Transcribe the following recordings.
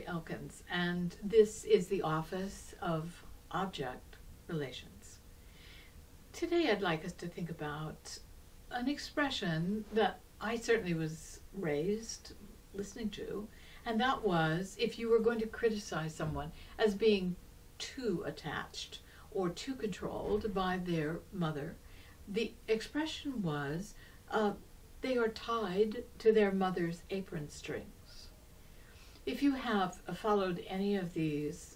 Elkins, and this is the Office of Object Relations. Today I'd like us to think about an expression that I certainly was raised listening to, and that was if you were going to criticize someone as being too attached or too controlled by their mother, the expression was they are tied to their mother's apron strings. If you have followed any of these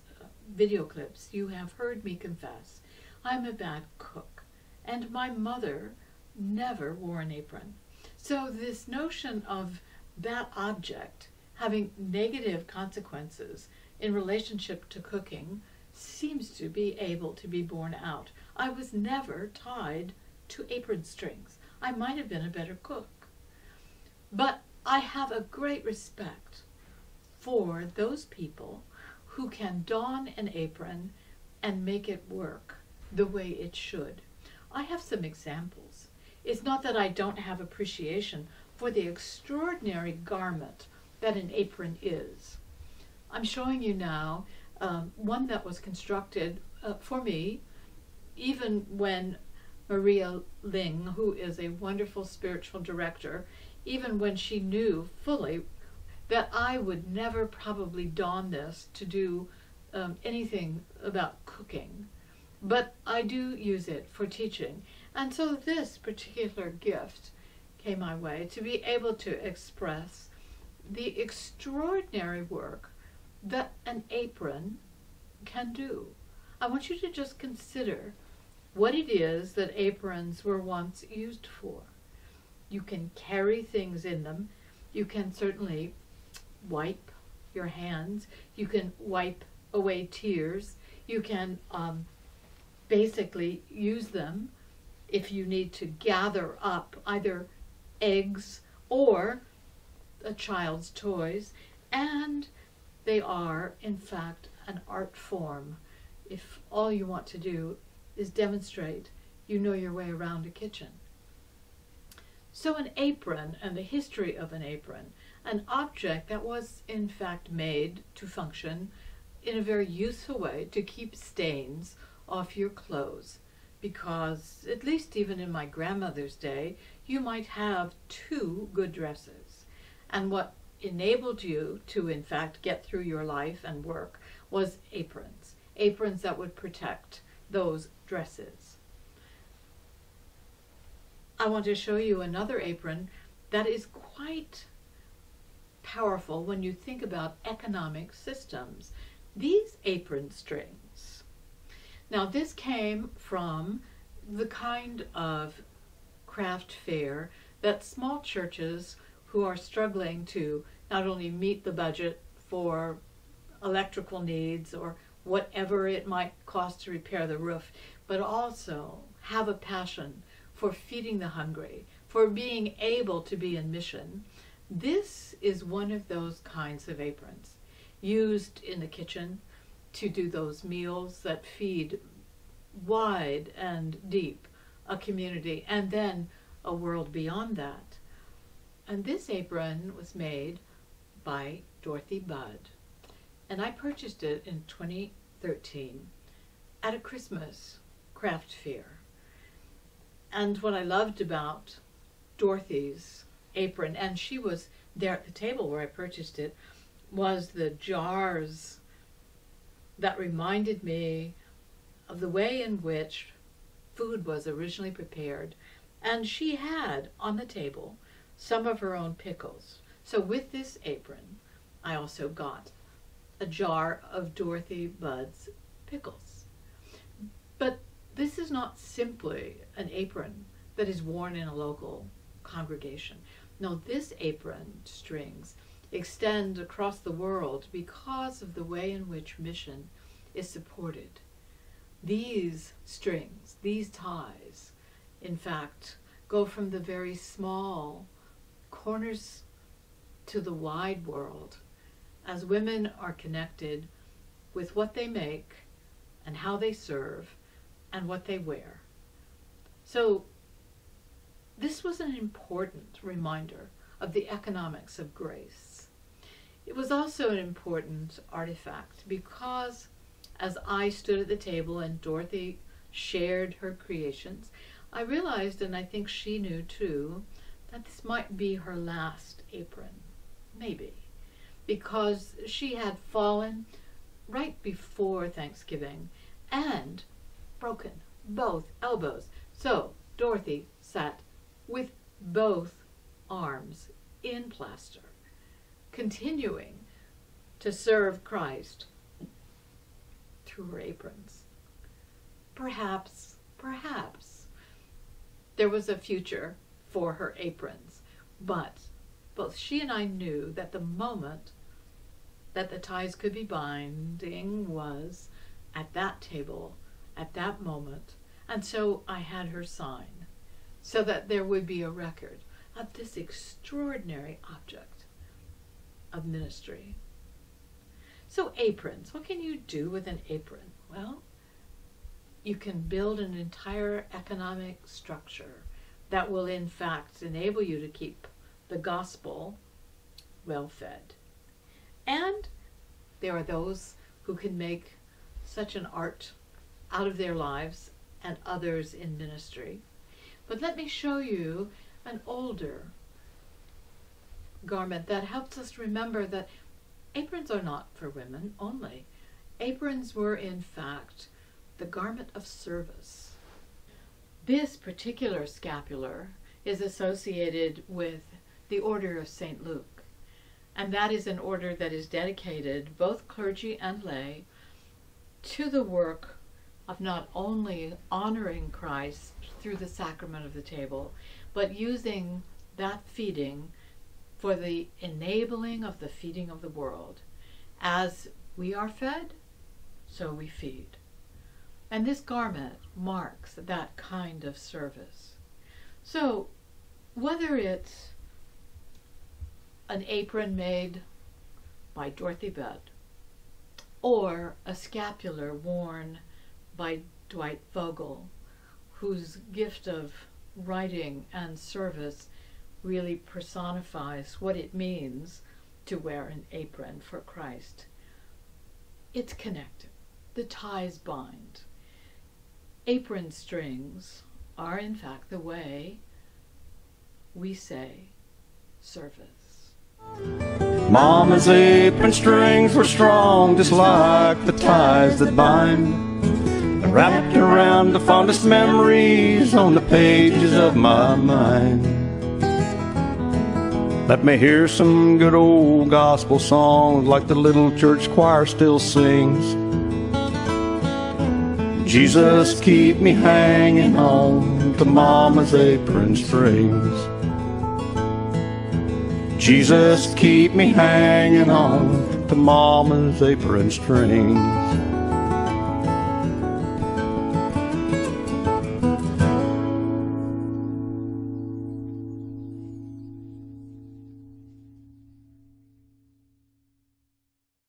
video clips, you have heard me confess I'm a bad cook, and my mother never wore an apron. So this notion of that object having negative consequences in relationship to cooking seems to be able to be borne out. I was never tied to apron strings. I might have been a better cook. But I have a great respect for those people who can don an apron and make it work the way it should. I have some examples. It's not that I don't have appreciation for the extraordinary garment that an apron is. I'm showing you now one that was constructed for me, even when Maria Ling, who is a wonderful spiritual director, even when she knew fully that I would never probably don this to do anything about cooking, but I do use it for teaching. And so this particular gift came my way to be able to express the extraordinary work that an apron can do. I want you to just consider what it is that aprons were once used for. You can carry things in them. You can certainly wipe your hands. You can wipe away tears. You can basically use them if you need to gather up either eggs or a child's toys, and they are in fact an art form if all you want to do is demonstrate you know your way around a kitchen. So an apron and the history of an apron, an object that was in fact made to function in a very useful way to keep stains off your clothes, because at least even in my grandmother's day you might have two good dresses, and what enabled you to in fact get through your life and work was aprons that would protect those dresses. I want to show you another apron that is quite powerful when you think about economic systems. These apron strings. Now this came from the kind of craft fair that small churches who are struggling to not only meet the budget for electrical needs or whatever it might cost to repair the roof, but also have a passion for feeding the hungry, for being able to be in mission. This is one of those kinds of aprons used in the kitchen to do those meals that feed wide and deep a community and then a world beyond that. And this apron was made by Dorothy Budd, and I purchased it in 2013 at a Christmas craft fair. And what I loved about Dorothy's apron, and she was there at the table where I purchased it, was the jars that reminded me of the way in which food was originally prepared. And she had on the table some of her own pickles. So with this apron, I also got a jar of Dorothy Budd's pickles. But this is not simply an apron that is worn in a local congregation. No, this apron strings extend across the world because of the way in which mission is supported. These strings, these ties, in fact, go from the very small corners to the wide world as women are connected with what they make and how they serve and what they wear. So this was an important reminder of the economics of grace. It was also an important artifact because as I stood at the table and Dorothy shared her creations, I realized, and I think she knew too, that this might be her last apron. Maybe. Because she had fallen right before Thanksgiving and broken both elbows. So Dorothy sat with both arms in plaster, continuing to serve Christ through her aprons. Perhaps there was a future for her aprons, but both she and I knew that the moment that the ties could be binding was at that table, at that moment, and so I had her sign, so that there would be a record of this extraordinary object of ministry. So aprons, what can you do with an apron? Well, you can build an entire economic structure that will in fact enable you to keep the gospel well fed. And there are those who can make such an art out of their lives and others in ministry. But let me show you an older garment that helps us remember that aprons are not for women only. Aprons were in fact the garment of service. This particular scapular is associated with the Order of St. Luke, and that is an order that is dedicated, both clergy and lay, to the work of not only honoring Christ through the sacrament of the table, but using that feeding for the enabling of the feeding of the world. As we are fed, so we feed. And this garment marks that kind of service. So whether it's an apron made by Dorothy Bett or a scapular worn by Dwight Vogel, whose gift of writing and service really personifies what it means to wear an apron for Christ, it's connected. The ties bind. Apron strings are in fact the way we say service. Mama's apron strings were strong, just like the ties that bind. They're wrapped around the fondest memories on the pages of my mind. Let me hear some good old gospel songs like the little church choir still sings. Jesus, keep me hanging on to Mama's apron strings. Jesus, keep me hanging on to Mama's apron strings.